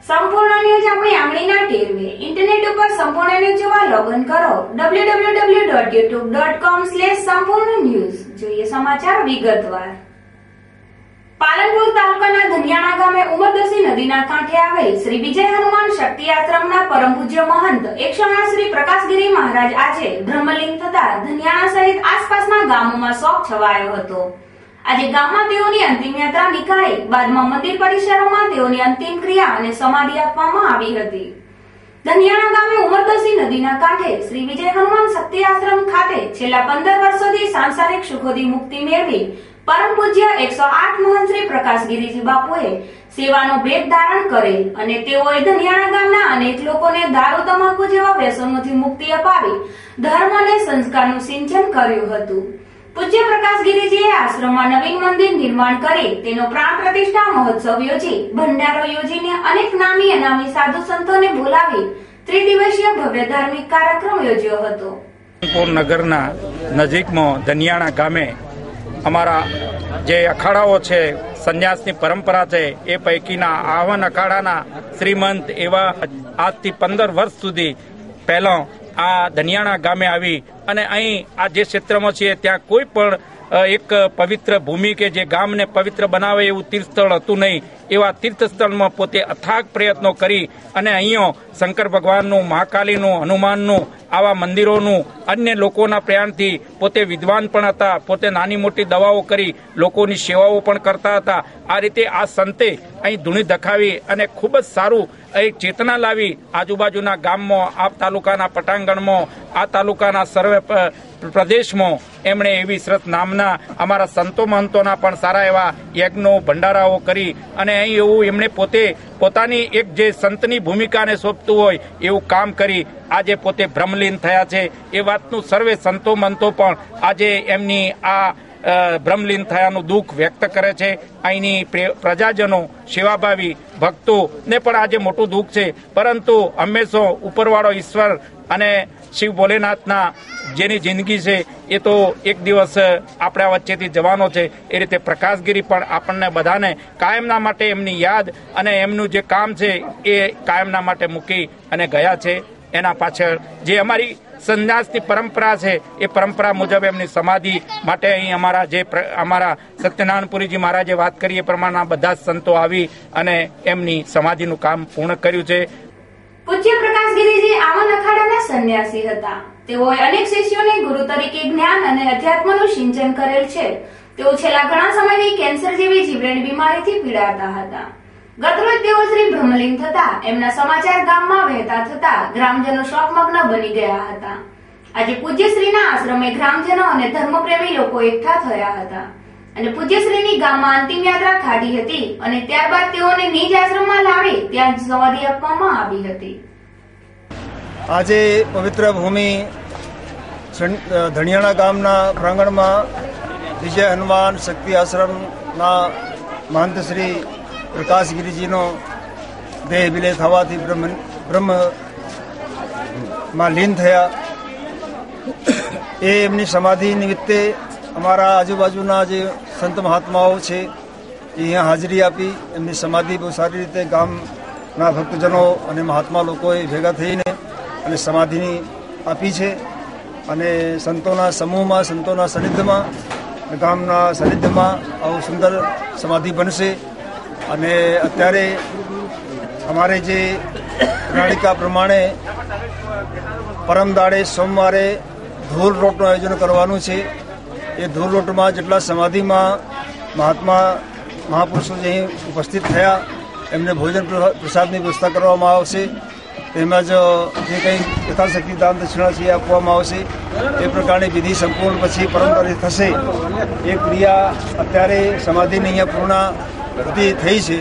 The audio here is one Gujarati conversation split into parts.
સંપૂર્ણ ન્યૂઝ આપણી આંગળીના ટેરવે ઇન્ટરનેટ ઉપર સંપૂર્ણ ન્યૂઝ જોવા લોગિન કરો www.youtube.com/સંપૂર્ણ ન્યૂઝ। જોઈએ સમાચાર વિગતવાર। પાલનપુર તાલુકાના ધનિયાણા ગામે ઉમરદસી નદીના કાંઠે આવેલ શ્રી વિજય હનુમાન શક્તિ આશ્રમના પરમ પૂજ્ય મહંત 108 શ્રી પ્રકાશગીરી મહારાજ આજે બ્રહ્મલીન થતા ધનિયાણા સહિત આસપાસના ગામોમાં શોક છવાયો હતો। આજે ગામમાં તેઓની અંતિમ યાત્રા નીકળી બાદમાં મંદિર પરિસરોમાં તેઓની અંતિમ ક્રિયા અને સમાધિ આપવામાં આવી હતી। ધનિયાણા ગામે ઉમરદસી નદીના કાંઠે શ્રી વિજય હનુમાન શક્તિ આશ્રમ ખાતે છેલ્લા 15 વર્ષોથી સાંસારિક સુખોથી મુક્તિ મેળવી પરમ પૂજ્ય 108 મહંત શ્રી પ્રકાશગીરીજી બાપુએ સેવાનો ભેટ ધારણ કરેલ અને તેઓએ ધનિયાણા ગામના અનેક લોકોને દારૂ તમાકુ જેવા વ્યસનોથી મુક્તિ અપાવી ધર્મ અને સંસ્કારનું સિંચન કર્યું હતું। પૂજ્ય પ્રકાશગીરીજીએ આશ્રમમાં નવીન મંદિર નિર્માણ કરી તેનો પ્રાણ પ્રતિષ્ઠા મહોત્સવ યોજી ભંડારો યોજીને અનેક નામી અનામી સાધુ સંતોને બોલાવી ત્રિદિવસીય ભવ્ય ધાર્મિક કાર્યક્રમ યોજ્યો હતો। નગરના નજીકમાં ધનિયાણા ગામે અમારા જે અખાડાઓ છે, સંન્યાસની પરંપરા છે, એ પૈકીના આહવન અખાડાના શ્રીમંત એવા આજથી 15 વર્ષ સુધી પહેલા આ ધનિયાણા ગામે આવી અને અહીં આ જે ક્ષેત્રમાં છે ત્યાં કોઈ પણ એક પવિત્ર ભૂમિ કે જે ગામને પવિત્ર બનાવે એવું તીર્થસ્થળ હતું નહીં। એવા તીર્થસ્થળમાં પોતે અથાગ પ્રયત્નો કરી અને અહીંયા શંકર ભગવાનનું, મહાકાલીનું, હનુમાનનું આવા મંદિરોનું અન્ય લોકોના પ્રયાણથી પોતે વિદ્વાન પણ હતા, પોતે નાની મોટી દવાઓ કરી લોકોની સેવાઓ પણ કરતા હતા। આ રીતે આ સંતે અહીં ધૂણી દખાવી અને ખૂબ જ સારું એક ચેતના લાવી આજુબાજુના ગામમાં, આ તાલુકાના પટાંગણમાં, આ તાલુકાના સર્વે પ્રદેશમાં એમણે એવી સરસ નામના અમારા સંતો મહંતોના પણ સારા એવા યજ્ઞો ભંડારાઓ કરી અને અહીં એવું એમણે પોતે પોતાની એક જે સંતની ભૂમિકાને સોંપતું હોય એવું કામ કરી આજે પોતે બ્રહ્મલીન થયા છે। એ વાતનું સર્વે સંતો મંતો પણ આજે એમની આ બ્રહ્મલીન થયાનું દુઃખ વ્યક્ત કરે છે। અહીંની પ્રજાજનો, સેવાભાવી ભક્તોને પણ આજે મોટું દુઃખ છે, પરંતુ હંમેશા ઉપરવાળો ઈશ્વર અને શિવ ભોલેનાથના જેની જિંદગી છે એ તો એક દિવસ આપણા વચ્ચેથી જવાનો છે। એ રીતે પ્રકાશગીરી પણ આપણને બધાને કાયમના માટે એમની યાદ અને એમનું જે કામ છે એ કાયમના માટે મૂકી અને ગયા છે। એના પાછળ જે અમારી સંન્યાસની પરંપરા છે એ પરંપરા મુજબ એમની સમાધિ માટે અહીં અમારા સત્યનારાયણપુરીજી મહારાજે વાત કરી એ પ્રમાણના બધા જ સંતો આવી અને એમની સમાધિનું કામ પૂર્ણ કર્યું છે। પૂજ્ય પ્રકાશગીરીજી આમન અખાડાના સંન્યાસી હતા। તેઓએ અનેક શિષ્યોને ગુરુ તરીકે જ્ઞાન અને અધ્યાત્મનું સિંચન કરેલ છે। તેઓ છેલ્લા ઘણા સમયથી કેન્સર જેવી જીવલેણ બીમારીથી પીડાતા હતા। ગતરોજ તેઓ શ્રી બ્રહ્મલીન થતા એમના સમાચાર ગામમાં વહેતા થતા ગ્રામજનો શોકમગ્ન બની ગયા હતા। આજે પૂજ્યશ્રીના આશ્રમે ગ્રામજનો અને ધર્મપ્રેમી લોકો એકઠા થયા હતા અને પૂજ્યશ્રીની ગામમાં અંતિમ યાત્રા કાઢી હતી અને ત્યારબાદ તેઓને નિજ આશ્રમમાં લાવી ત્યાં સમાધિ આપવામાં આવી હતી। આજે પવિત્ર ભૂમિ ધનિયાણા ગામના પ્રાંગણમાં વિજય હનુમાન શક્તિ આશ્રમના મહંત શ્રી પ્રકાશગીરીજીનો દેહ વિલય થવાથી બ્રહ્મમાં લીન થયા। એ એમની સમાધિ નિમિત્તે અમારા આજુબાજુના જે સંત મહાત્માઓ છે એ અહીંયા હાજરી આપી એમની સમાધિ બહુ સારી રીતે ગામના ભક્તજનો અને મહાત્મા લોકોએ ભેગા થઈને અને સમાધિની આપી છે અને સંતોના સમૂહમાં, સંતોના સાનિધ્યમાં, ગામના સાનિધ્યમાં આવું સુંદર સમાધિ બનશે। અને અત્યારે અમારે જે પ્રણાલિકા પ્રમાણે પરમ દાડે સોમવારે ધૂળ રોટનું આયોજન કરવાનું છે। એ ધૂળ રોટમાં જેટલા સમાધિમાં મહાત્મા મહાપુરુષો જે અહીં ઉપસ્થિત થયા એમને ભોજન પ્રસાદની વ્યવસ્થા કરવામાં આવશે। તેમજ જે કંઈ યથાશક્તિ દાન દક્ષિણા છે એ આપવામાં આવશે। એ પ્રકારની વિધિ સંપૂર્ણ પછી પરંપરાથી થશે। એ ક્રિયા અત્યારે સમાધિની અહીંયા પૂર્ણાહુતિ થઈ છે।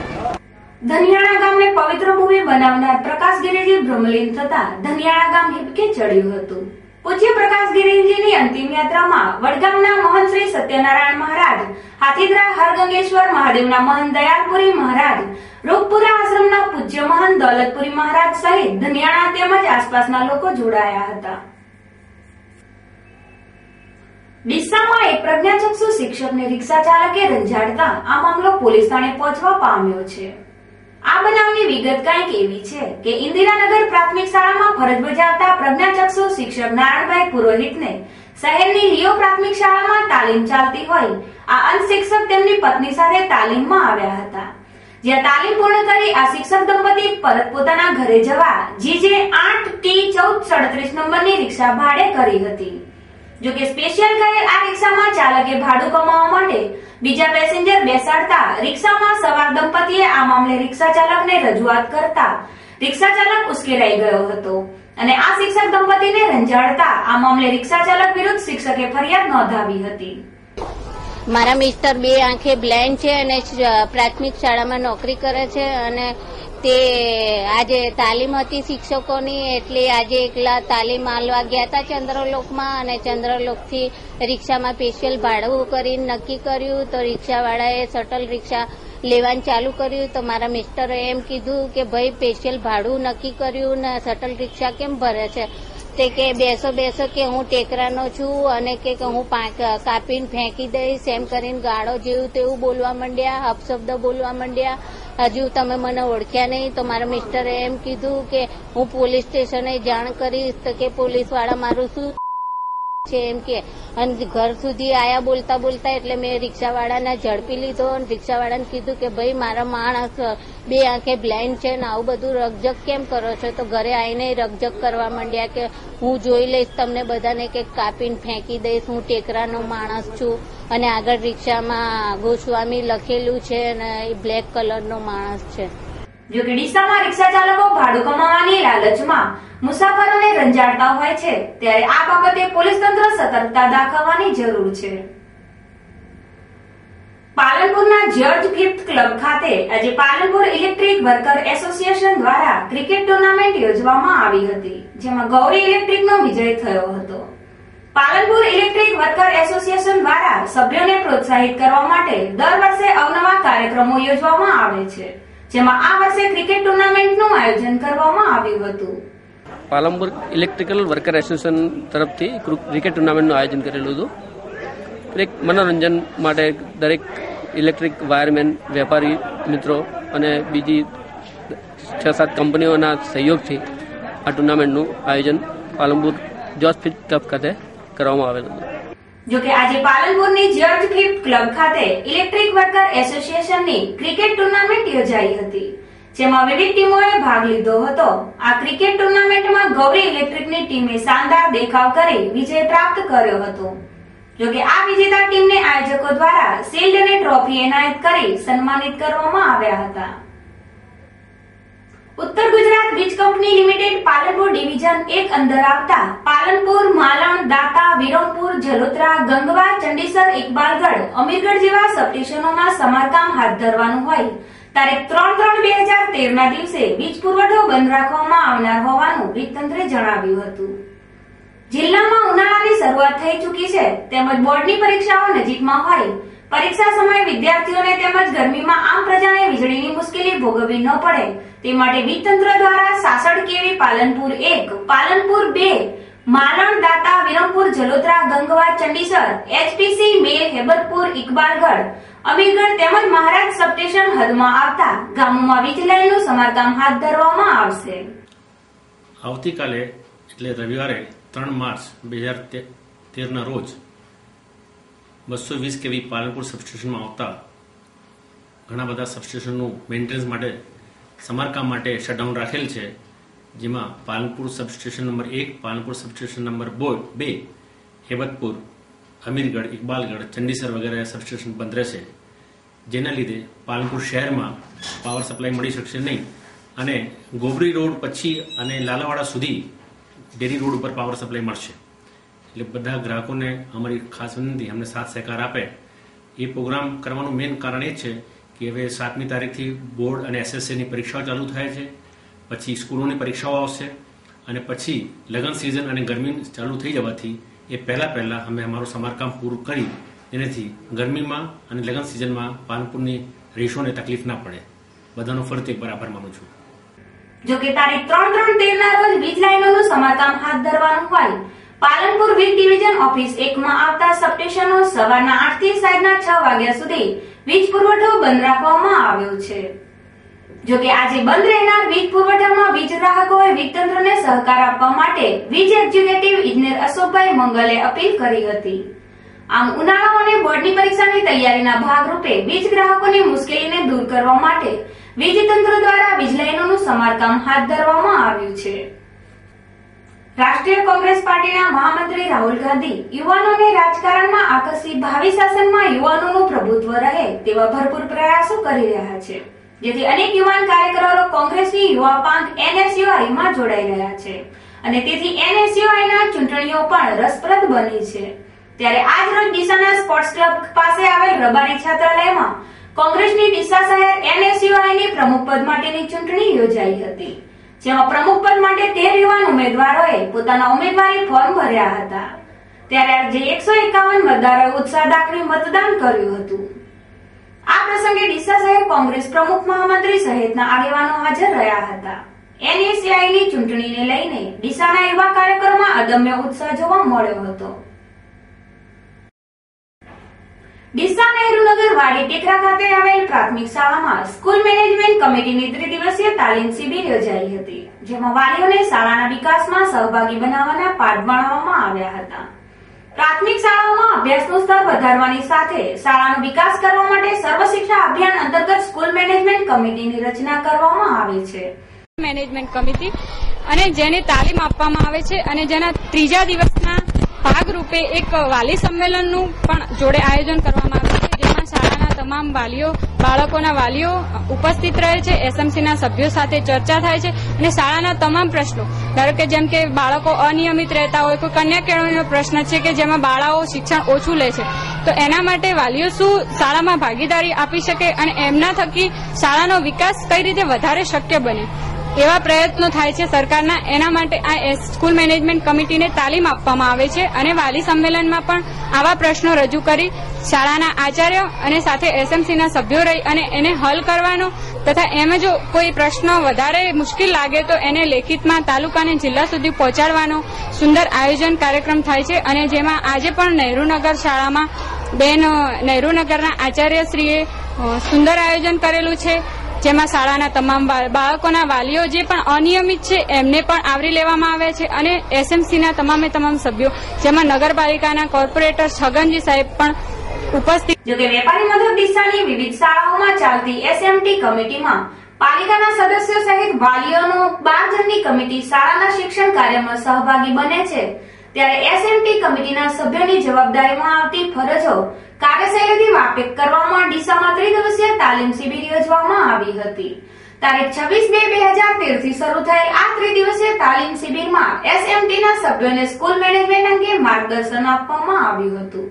ધનિયાણા ગામને પવિત્ર ભૂમિ બનાવનાર પ્રકાશગીરીજી બ્રહ્મલીન થતા ધનિયાણા ગામ હિબકે ચડ્યું હતું। પૂજ્ય પ્રકાશગીરીજીની અંતિમ યાત્રામાં વડગામના મહંત શ્રી સત્યનારાયણ મહારાજ, હાથીદરા હરગંગેશ્વર મહાદેવના મહંત દયાલપુરી મહારાજ, રૂપપુરા આશ્રમના પૂજ્ય મહંત દૌલતપુરી મહારાજ સહિત ધનિયાણા તેમજ આસપાસના લોકો જોડાયા હતા। ડીસામાં એક પ્રજ્ઞાચક્ષુ શિક્ષકને રિક્ષા ચાલકે રંજાડતા આ મામલો પોલીસ થાણે પહોંચવા પામ્યો છે। આ બનાવની વિગત કંઈક એવી છે કે ઇન્દિરાનગર પ્રાથમિક શાળામાં ફરજ બજાવતા પ્રજ્ઞાચક્ષુ શિક્ષક નારાયણભાઈ પુરોહિતને શહેરની લિયો પ્રાથમિક શાળામાં તાલીમ ચાલતી હોય આ અંધ શિક્ષક તેમની પત્ની સાથે તાલીમમાં આવ્યા હતા, જ્યાં તાલીમ પૂર્ણ કરી આ શિક્ષક દંપતી પરત પોતાના ઘરે જવા GJ 8T1437 નંબરની રિક્ષા ભાડે કરી હતી। જો કે સ્પેશિયલ કહેલ આ રિક્ષામાં ચાલકે ભાડું કમાવા માટે બીજા પેસેન્જર બેસાડતા રિક્ષામાં સવાર દંપતીએ આ મામલે રિક્ષા ચાલકને રજૂઆત કરતા રિક્ષા ચાલક ઉશ્કેરાઈ ગયો હતો અને આ શિક્ષક દંપતીને રંજાડતા આ મામલે રિક્ષા ચાલક વિરુદ્ધ શિક્ષકે ફરિયાદ નોંધાવી હતી। મારા મિસ્ટર બે આંખે બ્લાઇન્ડ છે અને પ્રાથમિક શાળામાં નોકરી કરે છે અને તે આજે તાલીમ હતી શિક્ષકોની એટલે આજે એકલા તાલીમ આલવા ગયા હતા ચંદ્રલોકમાં અને ચંદ્રલોકથી રિક્ષામાં સ્પેશિયલ ભાડું કરીને નક્કી કર્યું તો રિક્ષાવાળાએ શટલ રિક્ષા લેવાનું ચાલુ કર્યું તો મારા મિસ્ટરે એમ કીધું કે ભાઈ સ્પેશિયલ ભાડું નક્કી કર્યું ને શટલ રિક્ષા કેમ ભરે છે તે કે બેસો કે હું ટેકરાનો છું અને કે હું કાપીને ફેંકી દઈશ એમ કરીને ગાળો જેવું તેવું બોલવા માંડ્યા, અપશબ્દ બોલવા માંડ્યા। હજુ તમે મને ઓળખ્યા નહીં તો મારા મિસ્ટરે એમ કીધું કે હું પોલીસ સ્ટેશને જાણ કરીશ તો કે પોલીસવાળા મારું શું છે એમ કે અને ઘર સુધી આયા બોલતા એટલે મેં રિક્ષાવાળાને ઝડપી લીધો અને રિક્ષાવાળાને કીધું કે ભાઈ મારા માણસ બે આંખે બ્લાઇન્ડ છે ને આવું બધું રકઝક કેમ કરો છો તો ઘરે આવીને રકઝક કરવા માંડ્યા કે હું જોઈ લઈશ તમને બધાને કે કાપીને ફેંકી દઈશ, હું ટેકરાનો માણસ છું અને આગળ રિક્ષામાં ગોસ્વામી લખેલું છે અને બ્લેક કલરનો માણસ છે। જો કે ડીસામાં રિક્ષા ચાલકો ભાડું કમાવાની લાલચમાં મુસાફરોને રંજાડતા હોય છે ત્યારે આ બાબતે પોલીસ તંત્ર સતર્કતા દાખવવાની જરૂર છે। પાલનપુરના જર્જ ફિફ્થ ક્લબ ખાતે આજે પાલનપુર ઇલેક્ટ્રિક વર્કર એસોસિએશન દ્વારા ક્રિકેટ ટુર્નામેન્ટ યોજવામાં આવી હતી, જેમાં ગૌરી ઇલેક્ટ્રિકનો વિજય થયો હતો। પાલનપુર ઇલેક્ટ્રિક વર્કર એસોસિએશન દ્વારા સભ્યોને પ્રોત્સાહિત કરવા માટે દર વર્ષે અવનવા કાર્યક્રમો યોજવામાં આવે છે, જેમાં આ વર્ષે ક્રિકેટ ટુર્નામેન્ટનું આયોજન કરવામાં આવ્યું હતું। પાલનપુર ઇલેક્ટ્રિકલ વર્કર એસોસિએશન તરફથી ક્રિકેટ ટુર્નામેન્ટનું આયોજન કરેલું હતું। એક મનોરંજન માટે દરેક ઇલેક્ટ્રિક વાયરમેન, વેપારી મિત્રો અને બીજી 6-7 કંપનીઓના સહયોગથી આ ટુર્નામેન્ટનું આયોજન પાલનપુર જોર્જ ફિફ્થ ક્લબ ખાતે કરવામાં આવેલું હતું। જો કે આજે પાલનપુરની જર્જ ફિફ્થ ક્લબ ખાતે ઇલેક્ટ્રિક વર્કર એસોસિએશનની ક્રિકેટ ટુર્નામેન્ટ યોજાઈ હતી, જેમાં વિવિધ ટીમોએ ભાગ લીધો હતો। આ ક્રિકેટ ટુર્નામેન્ટમાં ગૌરી ઇલેક્ટ્રિકની ટીમે શાનદાર દેખાવ કરી વિજય પ્રાપ્ત કર્યો હતો। જો કે આ વિજેતા ટીમને આયોજકો દ્વારા શિલ્ડ અને ટ્રોફી એનાયત કરી સન્માનિત કરવામાં આવ્યા હતા। ઉત્તર ગુજરાત વીજ કંપની લિમિટેડ પાલનપુર ડિવિઝન 1 અંદર આવતા પાલનપુર, માલણ, દાતા, વિરમપુર, જલોત્રા, ગંગવા, ચંડીસર, ઇકબાલગઢ, અમીરગઢ જેવા સબસ્ટેશનોમાં સમારકામ હાથ ધરવાનું હોય તારીખ 3/3/2013 ના દિવસે વીજ પુરવઠો બંધ રાખવામાં આવનાર હોવાનું વીજ તંત્રે જણાવ્યું હતું। જિલ્લામાં ઉનાળાની શરૂઆત થઈ ચૂકી છે તેમજ બોર્ડની પરીક્ષાઓ નજીકમાં હોય પરીક્ષા સમયે વિદ્યાર્થીઓને તેમજ ગરમીમાં આમ પ્રજાને વીજળીની મુશ્કેલી ભોગવવી ન પડે તે માટે વીજ તંત્ર દ્વારા 66 kV પાલનપુર 1, પાલનપુર 2, માલણ, દાતા, વિરમપુર, જલોત્રા, ગંગવા, ચંડીસર, HPC, મેલ, હેબરપુર, ઇકબાલગઢ, અમીરગઢ તેમજ મહારાજ સબસ્ટેશન હદમાં આવતા ગામોમાં વીજ લાઇનનું સમારકામ હાથ ધરવામાં આવશે। આવતીકાલે એટલે રવિવારે 3 માર્ચ 2013 રોજ 220 kV પાલનપુર સબસ્ટેશનમાં આવતા ઘણા બધા સબસ્ટેશનનું મેન્ટેનન્સ માટે સમારકામ માટે શટડાઉન રાખેલ છે, જેમાં Palanpur substation number 1, Palanpur substation number 2, Hebatpur, Amirgadh, Iqbalgadh, Chandisar વગેરે સબસ્ટેશન બંધ રહેશે, જેના લીધે પાલનપુર શહેરમાં પાવર સપ્લાય મળી શકશે નહીં અને ગોબરી રોડ પછી અને લાલાવાડા સુધી ડેરી રોડ ઉપર પાવર સપ્લાય મળશે। એટલે બધા ગ્રાહકોને અમારી ખાસ વિનંતી અમને સાથ સહકાર આપે। એ પ્રોગ્રામ કરવાનું મેઇન કારણ એ છે કે હવે 7મી તારીખથી બોર્ડ અને SSCની પરીક્ષાઓ ચાલુ થાય છે, પછી સ્કૂલોની પરીક્ષાઓ આવશે અને પછી લગ્ન સિઝન અને ગરમી ચાલુ થઈ જવાથી એ પહેલા અમે અમારું સમારકામ પૂરું કરી જેનાથી ગરમીમાં અને લગ્ન સિઝનમાં પાલનપુરની રહીશોને તકલીફ ના પડે। બધાનો ફરીથી એકવાર આભાર માનું છું। જો કે તારીખ 3/3/13 ના રોજ વીજ લાઇનોનું સમારકામ હાથ ધરવાનું હોય પાલનપુર વીજ ડિવિઝન ઓફિસ 1માં આવતા સબસ્ટેશનો સવારના 8 થી સાંજના 6 વાગ્યા સુધી વીજ પુરવઠો બંધ રાખવામાં આવ્યો છે। જોકે આજે બંધ રહેનાર વીજ પુરવઠામાં વીજ ગ્રાહકોએ વીજ તંત્રને સહકાર આપવા માટે વીજ એક્ઝિક્યુટિવ ઇજનેર અશોકભાઈ મંગલે અપીલ કરી હતી. આમ ઉનાળો અને બોર્ડની પરીક્ષાની તૈયારીના ભાગરૂપે વીજ ગ્રાહકોની મુશ્કેલીને દૂર કરવા માટે વીજ તંત્ર દ્વારા વીજ લાઈનોનું સમારકામ હાથ ધરવામાં આવ્યું છે. રાષ્ટ્રીય કોંગ્રેસ પાર્ટીના મહામંત્રી રાહુલ ગાંધી યુવાનોને રાજકારણમાં આકર્ષી ભાવિ શાસનમાં યુવાનોનું પ્રભુત્વ રહે તેવા ભરપૂર પ્રયાસો કરી રહ્યા છે, જેથી અનેક યુવાન કાર્યકરો કોંગ્રેસની યુવા પાંખ NSUI-માં જોડાઈ રહ્યા છે અને તેથી NSUI-ના ચૂંટણીઓ પણ રસપ્રદ બની છે. ત્યારે આજ રોજ ડીસાના સ્પોર્ટ્સ ક્લબ પાસે આવેલ રબારી છાત્રાલયમાં કોંગ્રેસની ડીસા શહેર NSUI-ની પ્રમુખ પદ માટેની ચૂંટણી યોજાઈ હતી, જેમાં પ્રમુખ પદ માટે 13 યુવાન ઉમેદવારોએ પોતાના ઉમેદવારી ફોર્મ ભર્યા હતા. ત્યારે આજે 151 મતદારોએ ઉત્સાહ દાખવી મતદાન કર્યું હતું. આ પ્રસંગે ડીસા શહેર કોંગ્રેસ પ્રમુખ મહામંત્રી સહિતના આગેવાનો હાજર રહ્યા હતા. NSUI-ની ચૂંટણીને લઈને ડીસાના યુવા કાર્યકરોમાં અદમ્ય ઉત્સાહ જોવા મળ્યો હતો. ડીસા નહેરુનગર વાડી ટેકરા ખાતે આવેલ પ્રાથમિક શાળામાં સ્કૂલ મેનેજમેન્ટ કમિટીની ત્રિદિવસીય તાલીમ શિબિર યોજાઈ હતી, જેમાં વાલીઓને શાળાના વિકાસમાં સહભાગી બનાવવાના પાઠ ભણાવવામાં આવ્યા હતા. પ્રાથમિક શાળાઓમાં અભ્યાસનું સ્તર વધારવાની સાથે શાળાનો વિકાસ કરવા માટે સર્વ શિક્ષા અભિયાન અંતર્ગત સ્કૂલ મેનેજમેન્ટ કમિટીની રચના કરવામાં આવી છે. મેનેજમેન્ટ કમિટી અને જેને તાલીમ આપવામાં આવે છે અને જેના ત્રીજા દિવસના ભાગરૂપે એક વાલી સંમેલનનું પણ જોડે આયોજન કરવામાં આવ્યું છે, જેમાં શાળાના તમામ વાલીઓ, બાળકોના વાલીઓ ઉપસ્થિત રહે છે. SMCના સભ્યો સાથે ચર્ચા થાય છે અને શાળાના તમામ પ્રશ્નો, ધારો કે જેમ કે બાળકો અનિયમિત રહેતા હોય, કોઈ કન્યા કેળવણીનો પ્રશ્ન છે કે જેમાં બાળાઓ શિક્ષણ ઓછું લે છે, તો એના માટે વાલીઓ શું શાળામાં ભાગીદારી આપી શકે અને એમના થકી શાળાનો વિકાસ કઈ રીતે વધારે શક્ય બને, એવા પ્રયત્નો થાય છે સરકારના. એના માટે આ સ્કૂલ મેનેજમેન્ટ કમિટીને તાલીમ આપવામાં આવે છે અને વાલી સંમેલનમાં પણ આવા પ્રશ્નો રજૂ કરી શાળાના આચાર્ય અને સાથે SMCના સભ્યો રહી અને એને હલ કરવાનો તથા એમાં જો કોઈ પ્રશ્ન વધારે મુશ્કેલ લાગે તો એને લેખિતમાં તાલુકા અને જિલ્લા સુધી પહોંચાડવાનો સુંદર આયોજન કાર્યક્રમ થાય છે. અને જેમાં આજે પણ નહેરુનગર શાળામાં બેન નહેરુનગરના આચાર્યશ્રીએ સુંદર આયોજન કરેલું છે, જેમાં શાળાના તમામ બાળકોના વાલીઓ જે પણ અનિયમિત છે એમને પણ આવરી લેવામાં આવ્યા છે અને SMCના તમામે તમામ સભ્યો, જેમાં નગરપાલિકાના કોર્પોરેટર છગનજી સાહેબ પણ ઉપસ્થિત. જોકે વેપારી મથક ડીસાની વિવિધ શાળાઓમાં ચાલતી SMT કમિટીમાં પાલિકાના સદસ્યો સહિત વાલીઓનો 12 જણની કમિટી શાળાના શિક્ષણ કાર્યમાં સહભાગી બને છે. ત્યારે SMT કમિટીના સભ્યોની જવાબદારીમાં આવતી ફરજો કાર્યશૈલીથી વાકેફ કરવામાં ડીસામાં ત્રિદિવસીય તાલીમ શિબિર યોજવામાં આવી હતી. તારીખ 26/2/2013 થી શરૂ થયેલ આ ત્રિદિવસીય તાલીમ શિબિરમાં SMTના સભ્યોને સ્કૂલ મેનેજમેન્ટ અંગે માર્ગદર્શન આપવામાં આવ્યું હતું.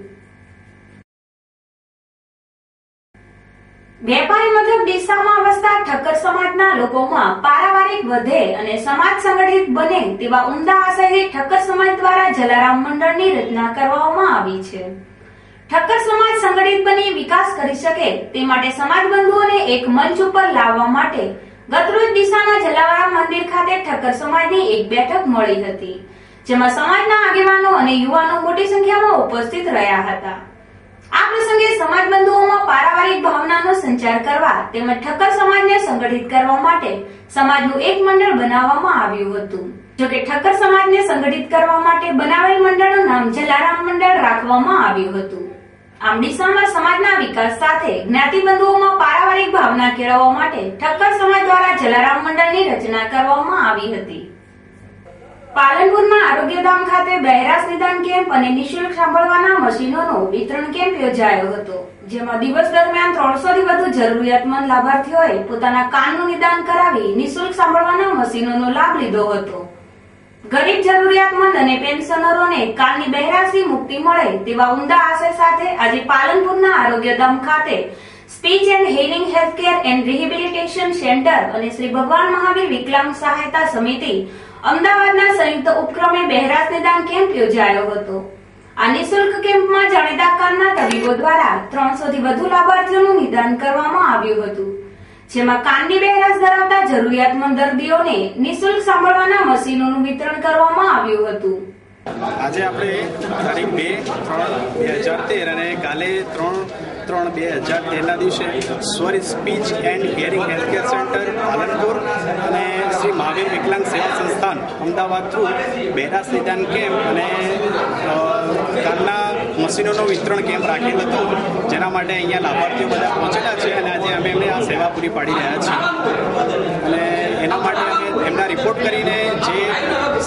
વેપારી મથક ડીસામાં વસતા ઠક્કર સમાજના લોકોમાં પારિવારિક વધે અને સમાજ સંગઠિત બને તેવા ઉમદા આશયથી ઠક્કર સમાજ દ્વારા જલારામ મંડળની રચના કરવામાં આવી છે. ઠક્કર સમાજ સંગઠિત બની વિકાસ કરી શકે તે માટે સમાજ બંધુઓને એક મંચ ઉપર લાવવા માટે ગતરોજ ડીસાના જલારામ મંદિર ખાતે ઠક્કર સમાજની એક બેઠક મળી હતી, જેમાં સમાજના આગેવાનો અને યુવાનો મોટી સંખ્યામાં ઉપસ્થિત રહ્યા હતા. આ પ્રસંગે સમાજ બંધુઓમાં પારિવારિક ભાવનાનો સંચાર કરવા તેમજ ઠક્કર સમાજને સંગઠિત કરવા માટે સમાજનું એક મંડળ બનાવવામાં આવ્યું હતું. જોકે ઠક્કર સમાજને સંગઠિત કરવા માટે બનાવેલ મંડળનું નામ જલારામ મંડળ રાખવામાં આવ્યું હતું. આમ ડીસામાં સમાજના વિકાસ સાથે જ્ઞાતિ બંધુઓમાં પારિવારિક ભાવના કેળવવા માટે ઠક્કર સમાજ દ્વારા જલારામ મંડળની રચના કરવામાં આવી હતી. પાલનપુરના આરોગ્યધામ ખાતે બહેરાશ નિદાન કેમ્પ અને નિઃશુલ્ક સાંભળવાના મશીનોનો વિતરણ કેમ્પ યોજાયો હતો, જેમાં દિવસ દરમિયાન 300 થી વધુ જરૂરિયાતમંદ લાભાર્થીઓએ પોતાના કાનનું નિદાન કરાવી નિઃશુલ્ક સાંભળવાના મશીનોનો લાભ લીધો હતો. ગરીબ જરૂરિયાતમંદ અને પેન્શનરોને કાનની બહેરાશથી મુક્તિ મળે તેવા ઉમદા આશય સાથે આજે પાલનપુરના આરોગ્યધામ ખાતે speech and hearing healthcare and rehabilitation centre અને શ્રી ભગવાન મહાવીર વિકલાંગ સહાયતા સમિતિ અમદાવાદના સંયુક્ત ઉપક્રમે બહેરાશ નિદાન કેમ્પ યોજાયો હતો. આ નિઃશુલ્ક કેમ્પમાં જાણીતા કાનના તબીબો દ્વારા 300 થી વધુ લાભાર્થીઓનું નિદાન કરવામાં આવ્યું હતું, જેમાં કાનની બહેરાશ ધરાવતા જરૂરિયાતમંદ દર્દીઓને નિઃશુલ્ક સાંભળવાના મશીનોનું વિતરણ કરવામાં આવ્યું હતું. આજે આપણે તારીખ 2/3/2013 અને કાલે 3 7/3/2013 દિવસે સ્વર speech and hearing healthcare centre Palanpur અને શ્રી મહાવીર વિકલાંગ સેવા સંસ્થાન અમદાવાદ થ્રુ બહેરાશ નિદાન કેમ્પ અને કાનના મશીનોનો વિતરણ કેમ્પ રાખેલ હતો, જેના માટે અહીંયા લાભાર્થીઓ બધા પહોંચેલા છે અને આજે અમે એમને આ સેવા પૂરી પાડી રહ્યા છીએ. અને એના માટે અમે એમના રિપોર્ટ કરીને જે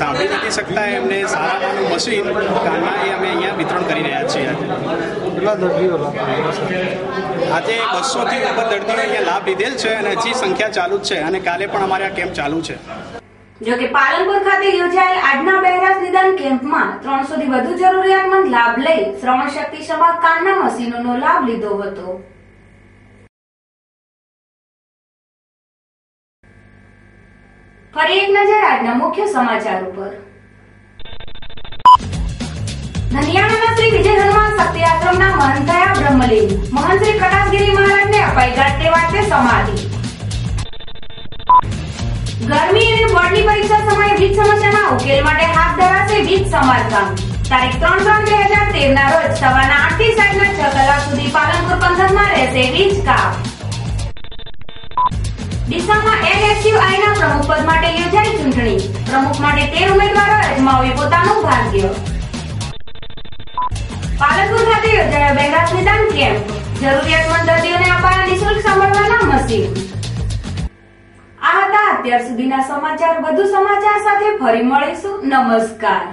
સાંભળી નથી શકતા એમને સારામાંનું મશીન કાનના એ અમે અહીંયા વિતરણ કરી રહ્યા છીએ. આજે 200થી ઉપર દર્દીઓ અહીંયા લાભ લીધેલ છે અને હજી સંખ્યા ચાલુ જ છે અને કાલે પણ અમારે આ કેમ્પ ચાલુ છે. જો કે પાલનપુર ખાતે યોજાયેલ આજના બહેરાશ નિદાન કેમ્પમાં 300 થી વધુ જરૂરિયાતમંદ લાભ લઈ શ્રવણ શક્તિ સભા કાનના મશીનોનો લાભ લીધો હતો. ફરી એક નજર આજના મુખ્ય સમાચાર ઉપર. ધનિયાણાના શ્રી વિજય હનુમાન શક્તિ આશ્રમના મહંત થયા બ્રહ્મલીન. મહંત શ્રી કટાસગીરી મહારાજને અપાઈ ગાંઠે વાટે સમાધિ. ગરમી અને બોર્ડની પરીક્ષા સમયે વીજ સમસ્યાના ઉકેલ માટે હાથ ધરાશે વીજ સમારકામ. તારીખ 3/3/2013 ના રોજ સવારના 8 થી સાંજના 6 કલાક સુધી પાલનપુર પંથકમાં રહેશે વીજ કાપ. ડીસામાં એનએસયુઆઈના પ્રમુખ પદ માટે યોજાઈ ચૂંટણી. પ્રમુખ માટે 13 ઉમેદવારો અજમાવે પોતાનું ભાગ્ય. પાલનપુર ખાતે યોજાયો બહેરાશ નિદાન કેમ્પ. જરૂરિયાતમંદ દર્દીઓને અપાયા નિઃશુલ્ક સાંભળવાના મશીન. આ હતા અત્યાર સુધીના સમાચાર. વધુ સમાચાર સાથે ફરી મળીશું. નમસ્કાર.